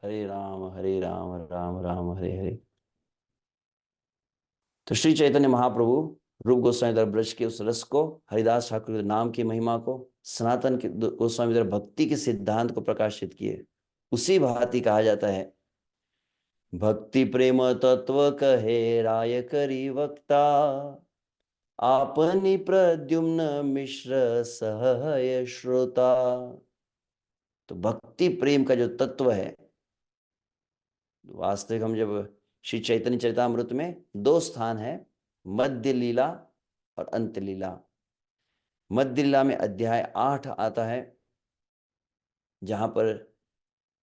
हरे राम राम राम हरे हरे। तो श्री चैतन्य महाप्रभु रूप गोस्वामी धर ब्रज के उस रस को, हरिदास ठाकुर के नाम की महिमा को, सनातन के गोस्वामी धर भक्ति के सिद्धांत को प्रकाशित किए। उसी भांति कहा जाता है, भक्ति प्रेम तत्व कहे राय करी वक्ता, आपनी प्रद्युम्न मिश्र सहय श्रोता। तो भक्ति प्रेम का जो तत्व है, वास्तविक हम जब श्री चैतन्य चरितामृत में दो स्थान है, मध्य लीला और अंत लीला। मध्य लीला में अध्याय 8 आता है, जहां पर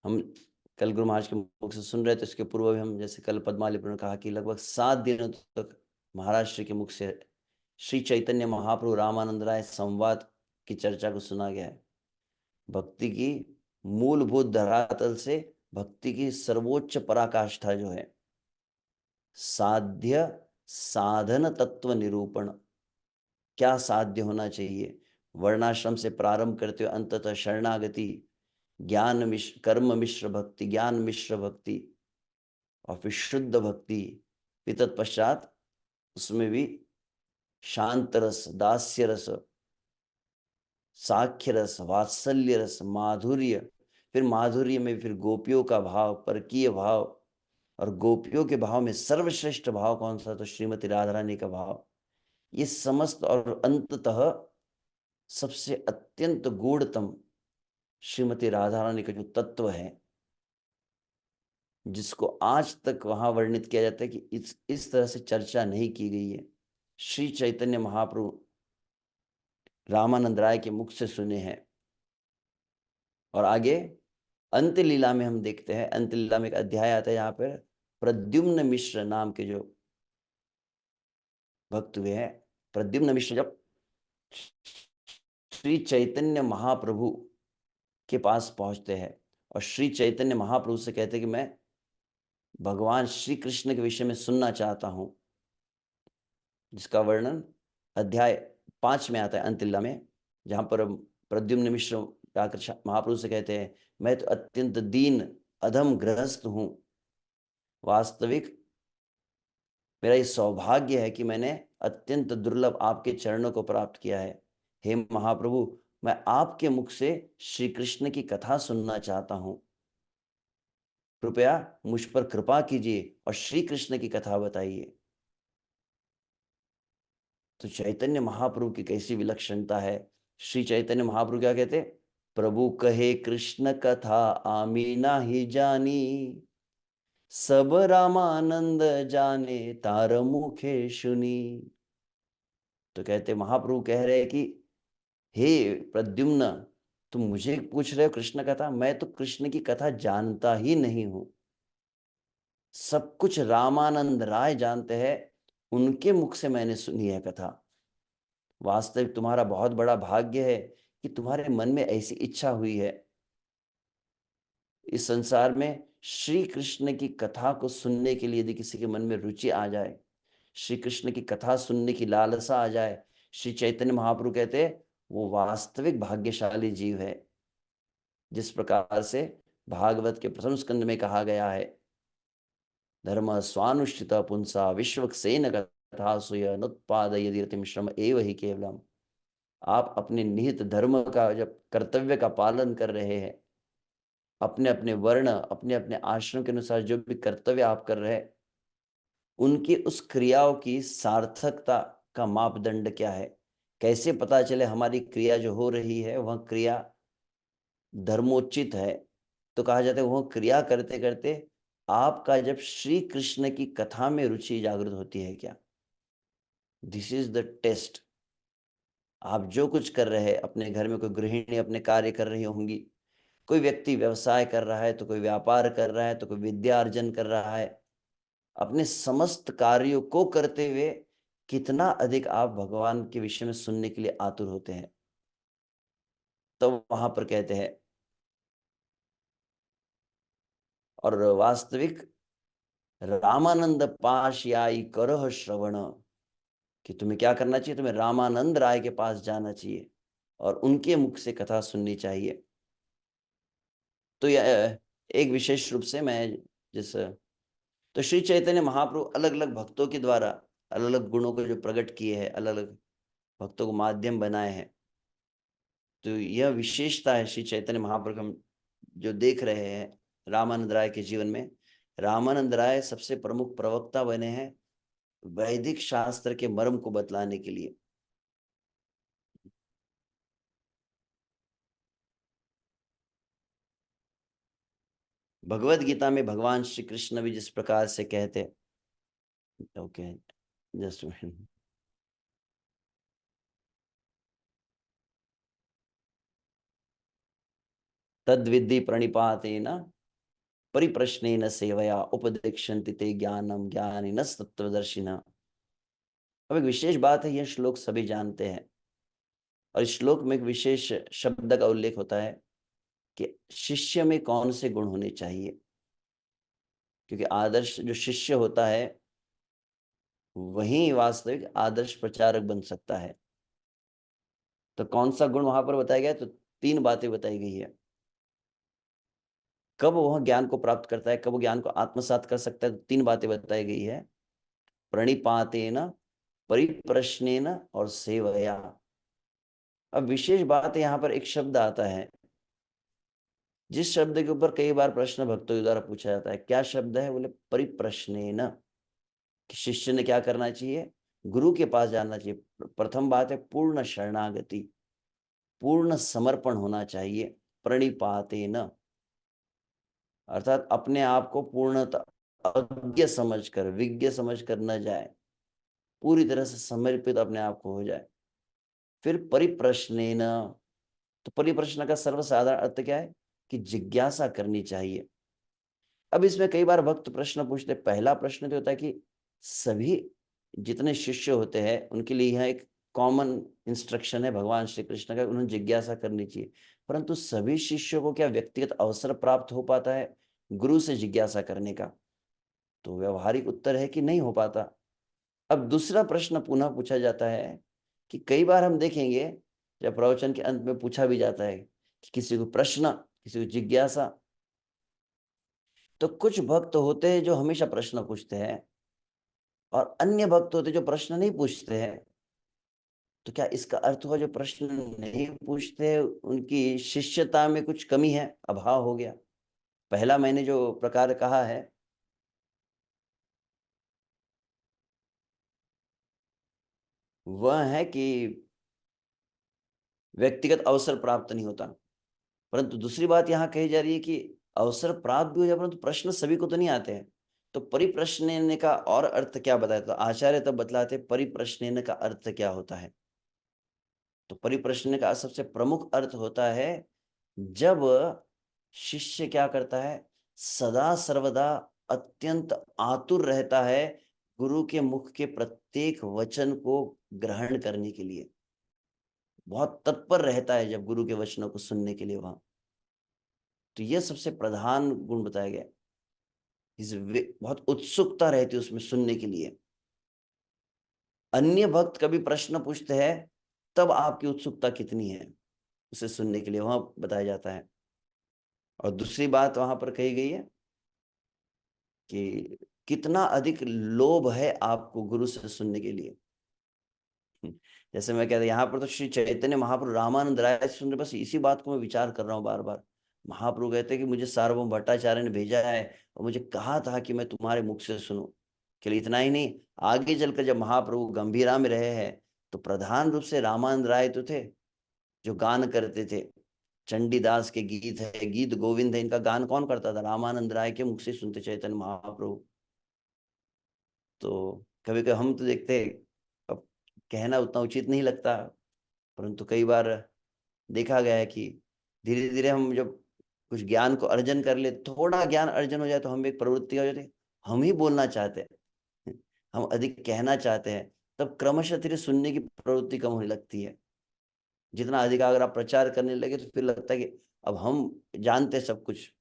हम कल गुरु महाराज के मुख से सुन रहे थे। इसके पूर्व भी हम, जैसे कल पद्मालिपुर ने कहा कि लगभग 7 दिनों तक महाराज श्री के मुख से श्री चैतन्य महाप्रभु रामानंद राय संवाद की चर्चा को सुना गया है। भक्ति की मूलभूत धरातल से भक्ति की सर्वोच्च पराकाष्ठा जो है, साध्य साधन तत्व निरूपण। क्या साध्य होना चाहिए, वर्णाश्रम से प्रारंभ करते हुए अंततः शरणागति, ज्ञान मिश्र कर्म मिश्र भक्ति, ज्ञान मिश्र भक्ति और फिर शुद्ध भक्ति। फिर तत्पश्चात उसमें भी शांत रस, दास्य रस, साख्य रस, वात्सल्य रस, माधुर्य। फिर माधुर्य में फिर गोपियों का भाव, परकीय भाव, और गोपियों के भाव में सर्वश्रेष्ठ भाव कौन सा, तो श्रीमती राधा रानी का भाव। ये समस्त और अंततः सबसे अत्यंत गूढ़तम श्रीमती राधा रानी का जो तत्व है, जिसको आज तक वहां वर्णित किया जाता है कि इस तरह से चर्चा नहीं की गई है, श्री चैतन्य महाप्रभु रामानंद राय के मुख से सुने हैं। और आगे अंत लीला में हम देखते हैं, अंत लीला में एक अध्याय आता है, यहाँ पर प्रद्युम्न मिश्र नाम के जो भक्त हुए हैं, प्रद्युम्न मिश्र जब श्री चैतन्य महाप्रभु के पास पहुंचते हैं और श्री चैतन्य महाप्रभु से कहते हैं कि मैं भगवान श्री कृष्ण के विषय में सुनना चाहता हूं, जिसका वर्णन अध्याय 5 में आता है, अंत लीला में, जहां पर प्रद्युम्न मिश्र जाकर महाप्रभु से कहते हैं, मैं तो अत्यंत दीन अधम गृहस्थ हूं। वास्तविक मेरा ये सौभाग्य है कि मैंने अत्यंत दुर्लभ आपके चरणों को प्राप्त किया है। हे महाप्रभु, मैं आपके मुख से श्री कृष्ण की कथा सुनना चाहता हूं। कृपया मुझ पर कृपा कीजिए और श्री कृष्ण की कथा बताइए। तो चैतन्य महाप्रभु की कैसी विलक्षणता है। श्री चैतन्य महाप्रभु क्या कहते, प्रभु कहे कृष्ण कथा आमी नाही जानी, सब रामानंद जाने तार मुखे सुनी। तो कहते महाप्रभु कह रहे हैं कि हे प्रद्युम्न, तुम मुझे पूछ रहे हो कृष्ण कथा, मैं तो कृष्ण की कथा जानता ही नहीं हूं। सब कुछ रामानंद राय जानते हैं, उनके मुख से मैंने सुनी है कथा। वास्तविक तुम्हारा बहुत बड़ा भाग्य है कि तुम्हारे मन में ऐसी इच्छा हुई है। इस संसार में श्री कृष्ण की कथा को सुनने के लिए यदि किसी के मन में रुचि आ जाए, श्री कृष्ण की कथा सुनने की लालसा आ जाए, श्री चैतन्य महाप्रभु कहते हैं वो वास्तविक भाग्यशाली जीव है। जिस प्रकार से भागवत के प्रथम स्कंद में कहा गया है, धर्म स्वानुष्ठित पुंसा विश्वक्सेन कथा सुय नुत्पादयति रतिम श्रम एव ही केवलम। आप अपने निहित धर्म का, जब कर्तव्य का पालन कर रहे हैं, अपने अपने वर्ण, अपने अपने आश्रम के अनुसार जो भी कर्तव्य आप कर रहे हैं, उनकी उस क्रियाओं की सार्थकता का मापदंड क्या है। कैसे पता चले हमारी क्रिया जो हो रही है वह क्रिया धर्मोचित है। तो कहा जाता है वह क्रिया करते करते आपका जब श्री कृष्ण की कथा में रुचि जागृत होती है क्या। This is the test. आप जो कुछ कर रहे हैं, अपने घर में कोई गृहिणी अपने कार्य कर रही होंगी, कोई व्यक्ति व्यवसाय कर रहा है, तो कोई व्यापार कर रहा है, तो कोई विद्या अर्जन कर रहा है, अपने समस्त कार्यों को करते हुए कितना अधिक आप भगवान के विषय में सुनने के लिए आतुर होते हैं। तो वहां पर कहते हैं, और वास्तविक रामानंद पाश याई करह श्रवण, कि तुम्हें क्या करना चाहिए, तुम्हें रामानंद राय के पास जाना चाहिए, और उनके मुख से कथा सुननी चाहिए। तो यह एक विशेष रूप से मैं जिस तो श्री चैतन्य महाप्रभु अलग अलग भक्तों के द्वारा अलग अलग गुणों को जो प्रकट किए हैं, अलग अलग भक्तों को माध्यम बनाए हैं। तो यह विशेषता है श्री चैतन्य महाप्रभु हम जो देख रहे हैं रामानंद राय के जीवन में। रामानंद राय सबसे प्रमुख प्रवक्ता बने हैं वैदिक शास्त्र के मर्म को बतलाने के लिए। भगवत गीता में भगवान श्री कृष्ण भी जिस प्रकार से कहते, ओके जस्ट तद्विद्धि प्रणिपातेन परिप्रश्नेन सेवया उपदेक्षन्ति ते ज्ञानम ज्ञानिनस्तत्त्वदर्शिनः। अब एक विशेष बात है, यह श्लोक सभी जानते हैं और इस श्लोक में एक विशेष शब्द का उल्लेख होता है कि शिष्य में कौन से गुण होने चाहिए, क्योंकि आदर्श जो शिष्य होता है वही वास्तविक आदर्श प्रचारक बन सकता है। तो कौन सा गुण वहां पर बताया गया, तो तीन बातें बताई गई है। कब वह ज्ञान को प्राप्त करता है, कब वो ज्ञान को आत्मसात कर सकता है, तो तीन बातें बताई गई है। प्रणिपातेन, परिप्रश्नेन और सेवया। अब विशेष बात है, यहाँ पर एक शब्द आता है जिस शब्द के ऊपर कई बार प्रश्न भक्तों के द्वारा पूछा जाता है। क्या शब्द है, बोले परिप्रश्नेन, कि शिष्य ने क्या करना चाहिए, गुरु के पास जाना चाहिए। प्रथम बात है पूर्ण शरणागति, पूर्ण समर्पण होना चाहिए। प्रणिपातेन अर्थात अपने आप को पूर्णतः अज्ञ समझकर, विज्ञ समझकर न जाए, पूरी तरह से समर्पित अपने आप को हो जाए। फिर परिप्रश्नेन, तो परिप्रश्न का सर्वसाधारण अर्थ क्या है कि जिज्ञासा करनी चाहिए। अब इसमें कई बार भक्त प्रश्न पूछते, पहला प्रश्न तो होता है कि सभी जितने शिष्य होते हैं उनके लिए यह एक कॉमन इंस्ट्रक्शन है भगवान श्री कृष्ण का, उन्हें जिज्ञासा करनी चाहिए। परंतु सभी शिष्यों को क्या व्यक्तिगत अवसर प्राप्त हो पाता है गुरु से जिज्ञासा करने का, तो व्यवहारिक उत्तर है कि नहीं हो पाता। अब दूसरा प्रश्न पुनः पूछा जाता है कि कई बार हम देखेंगे जब प्रवचन के अंत में पूछा भी जाता है कि किसी को प्रश्न, किसी को जिज्ञासा, तो कुछ भक्त होते हैं जो हमेशा प्रश्न पूछते हैं और अन्य भक्त होते हैं जो प्रश्न नहीं पूछते हैं। तो क्या इसका अर्थ हुआ जो प्रश्न नहीं पूछते उनकी शिष्यता में कुछ कमी है, अभाव हो गया? पहला मैंने जो प्रकार कहा है वह है कि व्यक्तिगत अवसर प्राप्त नहीं होता। परंतु दूसरी बात यहाँ कही जा रही है कि अवसर प्राप्त भी हो जाए परंतु प्रश्न सभी को तो नहीं आते हैं। तो परिप्रश्न का और अर्थ क्या बताया, तो आचार्य तब बतलाते परिप्रश्न का अर्थ क्या होता है। तो परिप्रश्न का सबसे प्रमुख अर्थ होता है जब शिष्य क्या करता है, सदा सर्वदा अत्यंत आतुर रहता है गुरु के मुख के प्रत्येक वचन को ग्रहण करने के लिए, बहुत तत्पर रहता है जब गुरु के वचनों को सुनने के लिए वहां। तो यह सबसे प्रधान गुण बताया गया। बहुत उत्सुकता रहती है उसमें सुनने के लिए। अन्य भक्त कभी प्रश्न पूछते हैं तब आपकी उत्सुकता कितनी है उसे सुनने के लिए, वहां बताया जाता है। और दूसरी बात वहां पर कही गई है कि कितना अधिक लोभ है आपको गुरु से सुनने के लिए। जैसे मैं कहता यहाँ पर तो श्री चैतन्य महाप्रभु रामानंद राय से सुन रहे, बस इसी बात को मैं विचार कर रहा हूँ बार बार। महाप्रभु कहते हैं कि मुझे सार्वभौम भट्टाचार्य ने भेजा है और मुझे कहा था कि मैं तुम्हारे मुख से सुनूं। केवल इतना ही नहीं, आगे चलकर जब महाप्रभु गंभीरा में रहे हैं तो प्रधान रूप से रामानंद राय तो थे जो गान करते थे। चंडीदास के गीत है, गीत गोविंद है, इनका गान कौन करता था, रामानंद राय के मुख से सुनते चैतन्य महाप्रभु। तो कभी कभी हम तो देखते, अब कहना उतना उचित नहीं लगता, परंतु कई बार देखा गया है कि धीरे धीरे हम जब कुछ ज्ञान को अर्जन कर ले, थोड़ा ज्ञान अर्जन हो जाए तो हम एक प्रवृत्ति हो जाती है, हम ही बोलना चाहते हैं, हम अधिक कहना चाहते हैं, तब क्रमशः धीरे सुनने की प्रवृत्ति कम होने लगती है। जितना अधिक अगर आप प्रचार करने लगे तो फिर लगता है कि अब हम जानते हैं सब कुछ,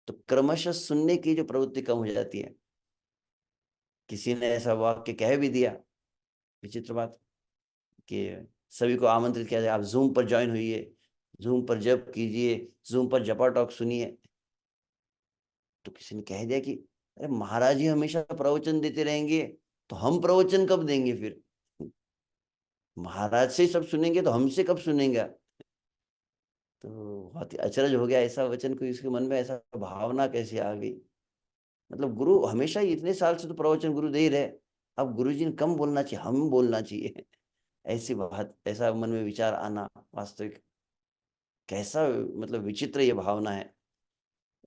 तो क्रमशः सुनने की जो प्रवृत्ति कम हो जाती है। किसी ने ऐसा वाक्य कह भी दिया, विचित्र बात, कि सभी को आमंत्रित किया जाए, आप जूम पर ज्वाइन हुई, जूम पर जप कीजिए, जूम पर जपा टॉक सुनिए। तो किसी ने कह दिया कि अरे महाराज जी हमेशा प्रवचन देते रहेंगे तो हम प्रवचन कब देंगे फिर, महाराज से सब सुनेंगे तो हमसे कब सुनेंगे। तो बहुत ही अचरज हो गया, ऐसा वचन कोई उसके मन में ऐसा भावना कैसे आ गई। मतलब गुरु हमेशा ही इतने साल से तो प्रवचन गुरु दे ही रहे, अब गुरु जी ने कम बोलना चाहिए, हम बोलना चाहिए। ऐसी बात, ऐसा मन में विचार आना वास्तविक कैसा मतलब विचित्र ये भावना है,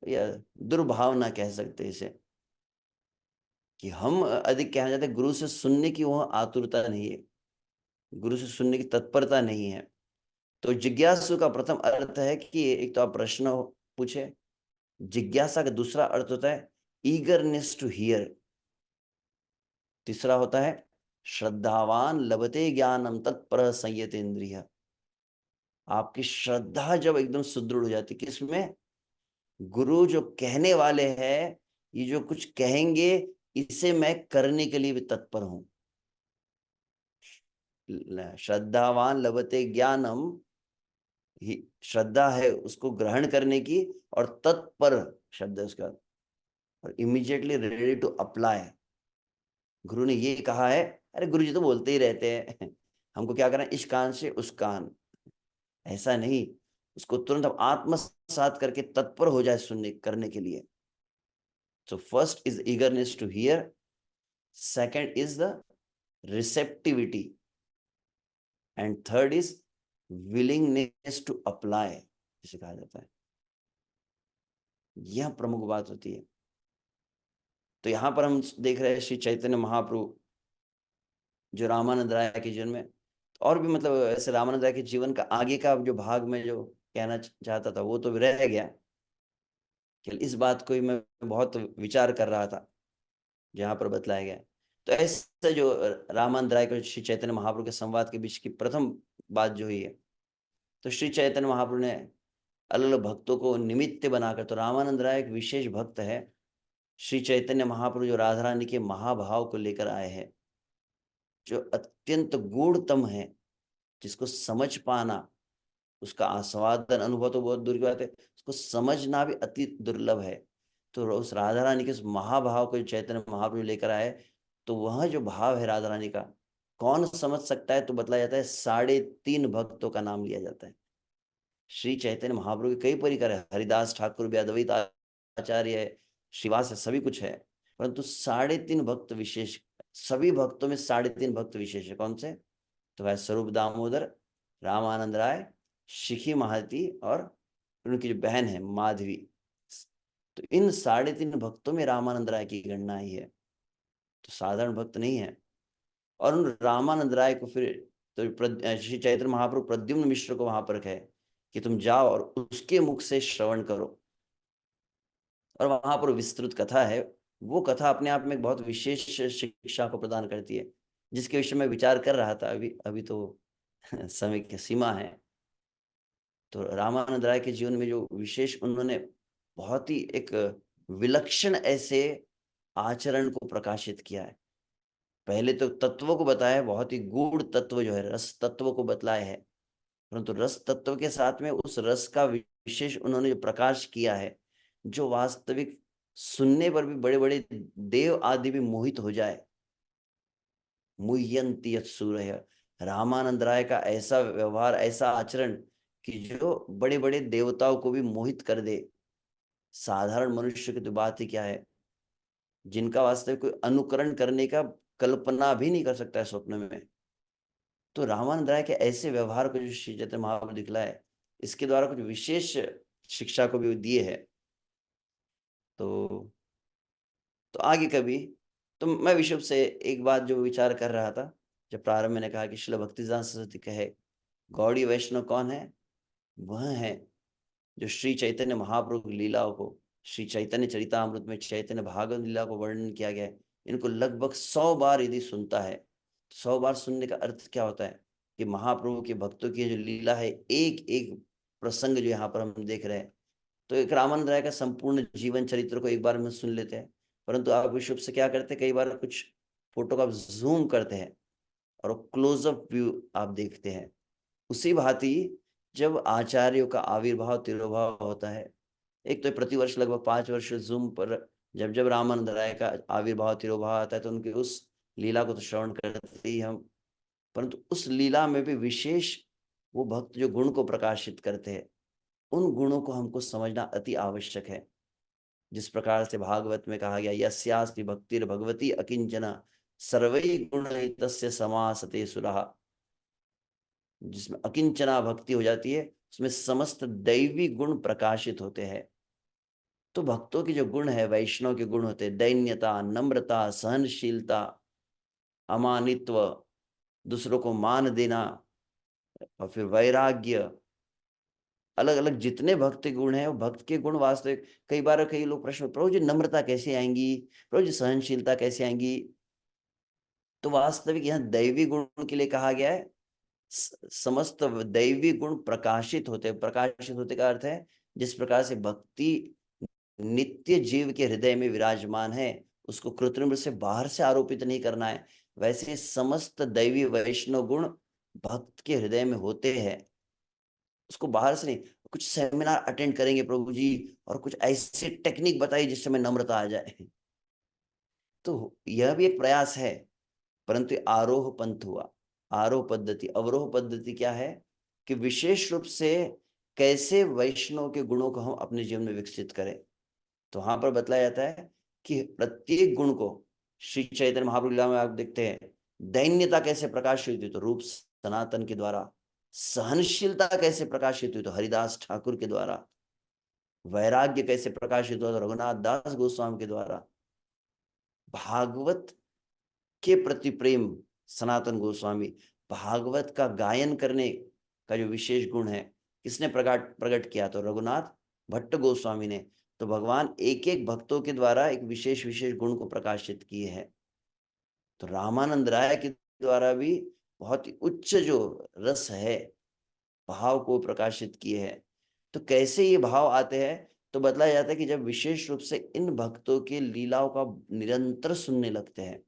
या दुर्भावना कह सकते हैं इसे, कि हम अधिक कहना चाहते हैं गुरु से सुनने की वह आतुरता नहीं है, गुरु से सुनने की तत्परता नहीं है। तो जिज्ञासु का प्रथम अर्थ है कि एक तो आप प्रश्न पूछे, जिज्ञासा का दूसरा अर्थ होता है ईगरनेस टू हियर, तीसरा होता है श्रद्धावान लभते ज्ञानम तत्पर संयतेन्द्रिय। आपकी श्रद्धा जब एकदम सुदृढ़ हो जाती, किसमें, गुरु जो कहने वाले हैं, ये जो कुछ कहेंगे इसे मैं करने के लिए भी तत्पर हूं। श्रद्धावान लभते ज्ञानम, श्रद्धा है उसको ग्रहण करने की, और तत्पर शब्द है उसका, और इमीडिएटली रेडी टू अप्लाई। गुरु ने ये कहा है, अरे गुरु जी तो बोलते ही रहते हैं, हमको क्या करना है, इस कान से उस कान, ऐसा नहीं, उसको तुरंत हम आत्मसात करके तत्पर हो जाए सुनने करने के लिए। So first is eagerness to hear, second is the receptivity, and third is willingness to apply, जिसे कहा जाता है। यह प्रमुख बात होती है। तो यहां पर हम देख रहे हैं श्री चैतन्य महाप्रभु जो रामानंद राय के जीवन में, और भी मतलब ऐसे रामानंद राय के जीवन का आगे का जो भाग में जो कहना चाहता था वो तो रह गया, कि इस बात को ही मैं बहुत विचार कर रहा था जहां पर बतलाया गया। तो ऐसा जो रामानंद राय को श्री चैतन्य महाप्रभु के संवाद के बीच की प्रथम बात जो हुई है, तो श्री चैतन्य महाप्रभु ने अलग अलग भक्तों को निमित्त बनाकर, तो रामानंद राय एक विशेष भक्त है, श्री चैतन्य महाप्रभु जो राधा रानी के महाभाव को लेकर आए हैं, जो अत्यंत गूढ़तम है, जिसको समझ पाना, उसका आस्वादन अनुभव तो बहुत दूर की बात है, उसको समझना भी अति दुर्लभ है। तो उस राधा रानी के उस महाभाव को चैतन्य महाप्रभु लेकर आए, तो वह जो भाव है राधा रानी का कौन समझ सकता है, तो बतलाया जाता है 3.5 भक्तों का नाम लिया जाता है। श्री चैतन्य महाप्रभु के कई परिकर है, हरिदास ठाकुर भी, अद्वैत आचार्य है, श्रीवास है, सभी कुछ है, परंतु 3.5 भक्त विशेष, सभी भक्तों में 3.5 भक्त विशेष है। कौन से, तो वह स्वरूप दामोदर, रामानंद राय, शिखी महाती, और उनकी जो बहन है माधवी। तो इन 3.5 भक्तों में रामानंद राय की गणना ही है, तो साधारण भक्त नहीं है। और उन रामानंद राय को फिर तो श्री चैतन्य महाप्रभु प्रद्युम्न मिश्र को वहां पर रखे कि तुम जाओ और उसके मुख से श्रवण करो, और वहां पर विस्तृत कथा है। वो कथा अपने आप में एक बहुत विशेष शिक्षा को प्रदान करती है, जिसके विषय में विचार कर रहा था अभी अभी तो समय की सीमा है। तो रामानंद राय के जीवन में जो विशेष उन्होंने बहुत ही एक विलक्षण ऐसे आचरण को प्रकाशित किया है। पहले तो तत्वों को बताया, बहुत ही गूढ़ तत्व जो है रस तत्व को बतलाया है, परंतु रस तत्व के साथ में उस रस का विशेष उन्होंने जो प्रकाश किया है, जो वास्तविक सुनने पर भी बड़े बड़े देव आदि भी मोहित हो जाए। मुह्यंती यत्सूरय, रामानंद राय का ऐसा व्यवहार, ऐसा आचरण कि जो बड़े बड़े देवताओं को भी मोहित कर दे। साधारण मनुष्य की तो बात ही क्या है, जिनका वास्तविक कोई अनुकरण करने का कल्पना भी नहीं कर सकता है स्वप्न में। तो रामानंद राय के ऐसे व्यवहार को जो श्री चैतन्य महाप्रभु दिखलाए, इसके द्वारा कुछ विशेष शिक्षा को भी दिए है। तो आगे कभी, तो मैं विषय से एक बात जो विचार कर रहा था, जब प्रारंभ मैंने कहा कि श्रील भक्तिदान सरस्वती कहे गौड़ी वैष्णव कौन है, वह है जो श्री चैतन्य महाप्रभु की लीलाओं को, श्री चैतन्य चरितामृत में चैतन्य भागवत लीला को वर्णन किया गया है, इनको लगभग 100 बार यदि सुनता है। 100 बार सुनने का अर्थ क्या होता है कि महाप्रभु के भक्तों की जो लीला है, एक एक प्रसंग जो यहाँ पर हम देख रहे हैं, तो एक रामानंद राय का संपूर्ण जीवन चरित्र को एक बार में सुन लेते हैं। परंतु आप विशुभ से क्या करते हैं, कई बार कुछ फोटो का आप जूम करते हैं और क्लोजअप व्यू आप देखते हैं। उसी भांति जब आचार्यों का आविर्भाव तिरोभाव होता है, एक तो प्रतिवर्ष लगभग 5 वर्ष जूम पर जब जब रामानंद राय का आविर्भाव तिरोभाव आता है तो उनकी उस लीला को तो श्रवण करते ही हम, परंतु उस लीला में भी विशेष वो भक्त जो गुण को प्रकाशित करते हैं, उन गुणों को हमको समझना अति आवश्यक है। जिस प्रकार से भागवत में कहा गया, यस्यास्ति भक्तिर भगवती अकिंचना सर्वै गुणैतस्य समासते सुरः, जिसमें अकिंचना भक्ति हो जाती है उसमें समस्त दैवी गुण प्रकाशित होते हैं। तो भक्तों के जो गुण है, वैष्णव के गुण होते हैं, दैन्यता, नम्रता, सहनशीलता, अमानित्व, दूसरों को मान देना, और फिर वैराग्य, अलग अलग जितने भक्त के गुण हैं वो भक्त के गुण वास्तविक। कई बार कई लोग प्रश्न, प्रभु जी नम्रता कैसे आएंगी, प्रभु जी सहनशीलता कैसे आएंगी? तो वास्तविक यहाँ दैवी गुण के लिए कहा गया है, समस्त दैवी गुण प्रकाशित होते। प्रकाशित होते का अर्थ है जिस प्रकार से भक्ति नित्य जीव के हृदय में विराजमान है, उसको कृत्रिम रूप से बाहर से आरोपित नहीं करना है, वैसे समस्त दैवी वैष्णव गुण भक्त के हृदय में होते हैं, उसको बाहर से नहीं। कुछ सेमिनार अटेंड करेंगे प्रभु जी और कुछ ऐसी टेक्निक बताइए जिससे में नम्रता आ जाए, तो यह भी एक प्रयास है, परंतु आरोह पंथ हुआ। आरोह पद्धति, अवरोह पद्धति क्या है कि विशेष रूप से कैसे वैष्णव के गुणों को हम अपने जीवन में विकसित करें। तो वहां पर बतलाया जाता है कि प्रत्येक गुण को श्री चैतन्य महाप्रभु लीला में आप देखते हैं, दैन्यता कैसे प्रकाशित हुई तो रूप सनातन के द्वारा, सहनशीलता कैसे प्रकाशित हुई तो हरिदास ठाकुर के द्वारा, वैराग्य कैसे प्रकाशित हुआ तो रघुनाथ दास गोस्वामी के द्वारा, भागवत के प्रति प्रेम सनातन गोस्वामी, भागवत का गायन करने का जो विशेष गुण है किसने प्रकट किया तो रघुनाथ भट्ट गोस्वामी ने। तो भगवान एक एक भक्तों के द्वारा एक विशेष विशेष गुण को प्रकाशित किए हैं। तो रामानंद राय के द्वारा भी बहुत ही उच्च जो रस है, भाव को प्रकाशित किए हैं। तो कैसे ये भाव आते हैं तो बतलाया जाता है कि जब विशेष रूप से इन भक्तों के लीलाओं का निरंतर सुनने लगते हैं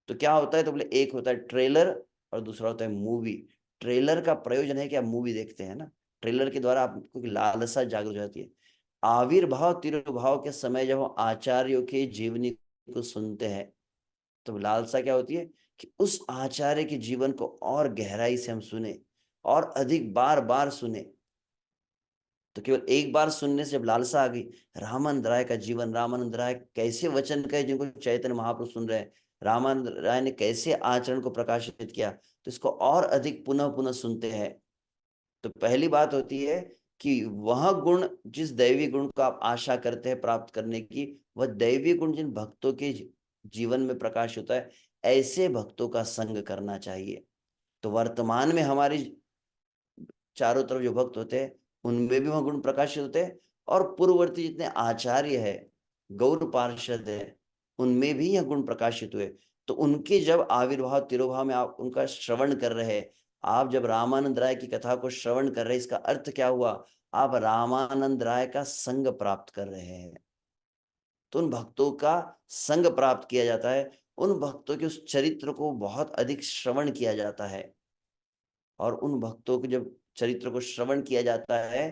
तो क्या होता है, तो बोले एक होता है ट्रेलर और दूसरा होता है मूवी। ट्रेलर का प्रयोजन है कि आप मूवी देखते हैं ना, ट्रेलर के द्वारा आपको लालसा जागृत हो जाती है। आविर्भाव तिरुभाव के समय जब हम आचार्यों के जीवनी को सुनते हैं तो लालसा क्या होती है कि उस आचार्य के जीवन को और गहराई से हम सुने और अधिक बार बार सुने। तो केवल एक बार सुनने से जब लालसा आ गई, रामानंद राय का जीवन, रामानंद राय कैसे वचन कहे जिनको चैतन्य महाप्रभु सुन रहे हैं, रामानंद राय ने कैसे आचरण को प्रकाशित किया, तो इसको और अधिक पुनः पुनः सुनते हैं। तो पहली बात होती है कि वह गुण, जिस दैवी गुण को आप आशा करते हैं प्राप्त करने की, वह दैवी गुण जिन भक्तों के जीवन में प्रकाश होता है, ऐसे भक्तों का संग करना चाहिए। तो वर्तमान में हमारी चारों तरफ जो भक्त होते हैं उनमें भी वह गुण प्रकाशित होते हैं, और पूर्ववर्ती जितने आचार्य है, गौर पार्षद है, उनमें भी यह गुण प्रकाशित हुए। तो उनके जब आविर्भाव तिरोभाव में आप उनका श्रवण कर रहे हैं, आप जब रामानंद राय की कथा को श्रवण कर रहे हैं, इसका अर्थ क्या हुआ, आप रामानंद राय का संग प्राप्त कर रहे हैं। तो उन भक्तों का संग प्राप्त किया जाता है, उन भक्तों के उस चरित्र को बहुत अधिक श्रवण किया जाता है, और उन भक्तों के जब चरित्र को श्रवण किया जाता है,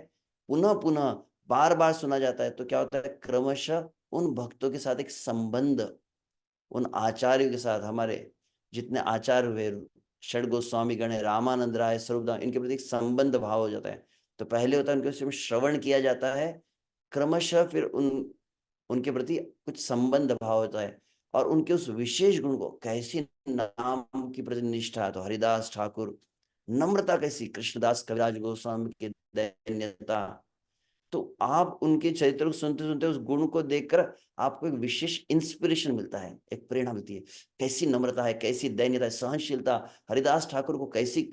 पुनः पुनः बार बार सुना जाता है, तो क्या होता है, क्रमशः उन भक्तों के साथ एक संबंध, उन आचार्यों के साथ, हमारे जितने आचार्य हुए, षड गोस्वामी गण है, रामानंद राय, स्वरूपदास, इनके प्रति एक संबंध भाव हो जाता है। तो पहले होता है उनके उसमें श्रवण किया जाता है, क्रमशः फिर उनके प्रति कुछ संबंध भाव होता है, और उनके उस विशेष गुण को, कैसी नाम की प्रति निष्ठा, तो हरिदास ठाकुर, नम्रता कैसी, कृष्णदास कविराज गोस्वामी की दैन्यता। तो आप उनके चरित्र को सुनते सुनते उस गुण को देखकर आपको एक विशेष इंस्पिरेशन मिलता है, एक प्रेरणा मिलती है, कैसी नम्रता है, कैसी दैन्यता है, सहनशीलता। हरिदास ठाकुर को कैसी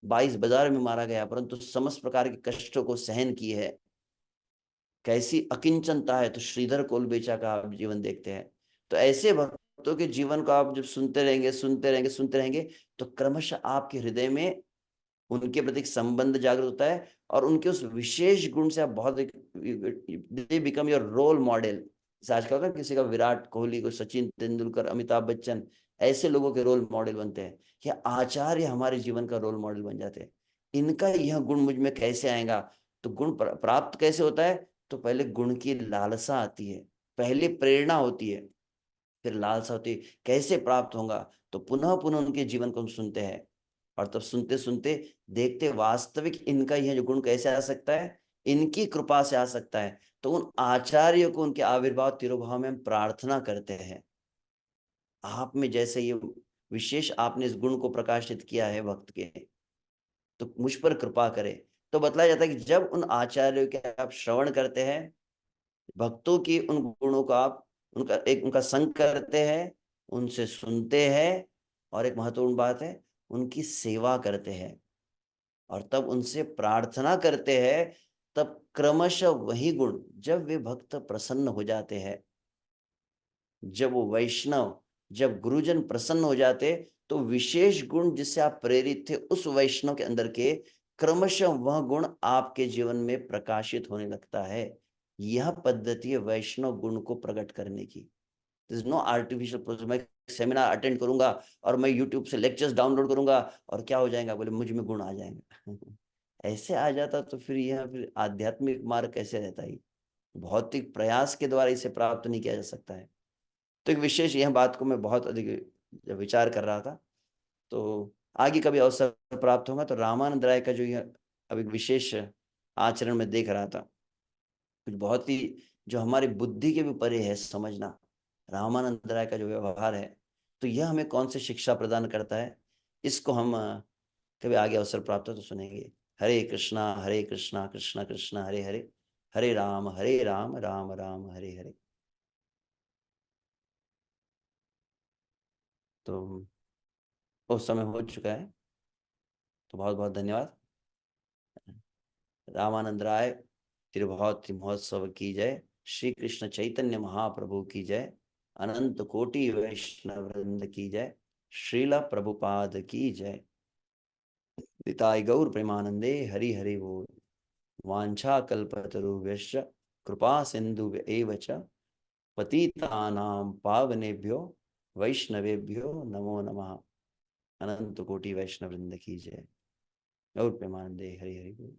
22 बाजार में मारा गया परंतु समस्त प्रकार के कष्टों को सहन की है, कैसी अकिंचनता है। तो श्रीधर कोलबेचा का आप जीवन देखते हैं। तो ऐसे भक्तों के जीवन को आप जब सुनते रहेंगे, सुनते रहेंगे, सुनते रहेंगे, तो क्रमशः आपके हृदय में उनके प्रति एक संबंध जागृत होता है, और उनके उस विशेष गुण से आप बहुत they become your role model. जैसे आजकल का किसी का विराट कोहली, को सचिन तेंदुलकर, अमिताभ बच्चन, ऐसे लोगों के रोल मॉडल बनते हैं, या आचार्य हमारे जीवन का रोल मॉडल बन जाते हैं। इनका यह गुण मुझ में कैसे आएगा, तो गुण प्राप्त कैसे होता है, तो पहले गुण की लालसा आती है, पहले प्रेरणा होती है, फिर लालसा होती है कैसे प्राप्त होगा। तो पुनः पुनः उनके जीवन को हम सुनते हैं, और तब सुनते सुनते देखते वास्तविक इनका यह जो गुण कैसे आ सकता है, इनकी कृपा से आ सकता है। तो उन आचार्यों को उनके आविर्भाव तिरुभाव में हम प्रार्थना करते हैं, आप में जैसे ये विशेष आपने इस गुण को प्रकाशित किया है भक्त के, तो मुझ पर कृपा करे। तो बतलाया जाता है कि जब उन आचार्यों के आप श्रवण करते हैं, भक्तों की उन गुणों का आप उनका संग करते हैं, उनसे सुनते हैं, और एक महत्वपूर्ण बात है, उनकी सेवा करते हैं, और तब उनसे प्रार्थना करते हैं, तब क्रमशः वही गुण, जब वे भक्त प्रसन्न हो जाते हैं, जब वो वैष्णव, जब गुरुजन प्रसन्न हो जाते, तो विशेष गुण जिससे आप प्रेरित थे उस वैष्णव के अंदर के, क्रमशः वह गुण आपके जीवन में प्रकाशित होने लगता है। यह पद्धति है वैष्णव गुण को प्रकट करने की। This is no artificial process. मैं सेमिनार अटेंड करूंगा और मैं यूट्यूब से लेक्चर्स डाउनलोड करूंगा और क्या हो जाएगा, बोले मुझ में गुण आ जाएंगे। ऐसे आ जाता तो फिर यह फिर आध्यात्मिक मार्ग कैसे रहता है। भौतिक प्रयास के द्वारा इसे प्राप्त नहीं किया जा सकता है। तो एक विशेष यह बात को मैं बहुत अधिक जब विचार कर रहा था, तो आगे कभी अवसर प्राप्त होगा तो रामानंद राय का जो यह अब एक विशेष आचरण में देख रहा था, कुछ बहुत ही जो हमारी बुद्धि के भी परे है समझना, रामानंद राय का जो व्यवहार है, तो यह हमें कौन सी शिक्षा प्रदान करता है, इसको हम कभी आगे अवसर प्राप्त हो तो सुनेंगे। हरे कृष्णा कृष्णा कृष्णा हरे हरे, हरे राम राम राम हरे हरे। तो उस समय हो चुका है, तो बहुत बहुत धन्यवाद। रामानंद राय तिरुभाव महोत्सव की जय। श्री कृष्ण चैतन्य महाप्रभु की जय। अनंत कोटि वैष्णव वृंद की जय। श्रीला प्रभुपाद की जय। निताय गौर प्रेमानंदे हरि हरि बोल। वांछा कल्पतरुभ्यश्च कृपा सिंधु एव च पतितानां पावनेभ्यो वैष्णवेभ्यो नमो नमः। अनंत कोटि वैष्णव वृंद की जय। गौर प्रेमानंदे हरि हरि बोल।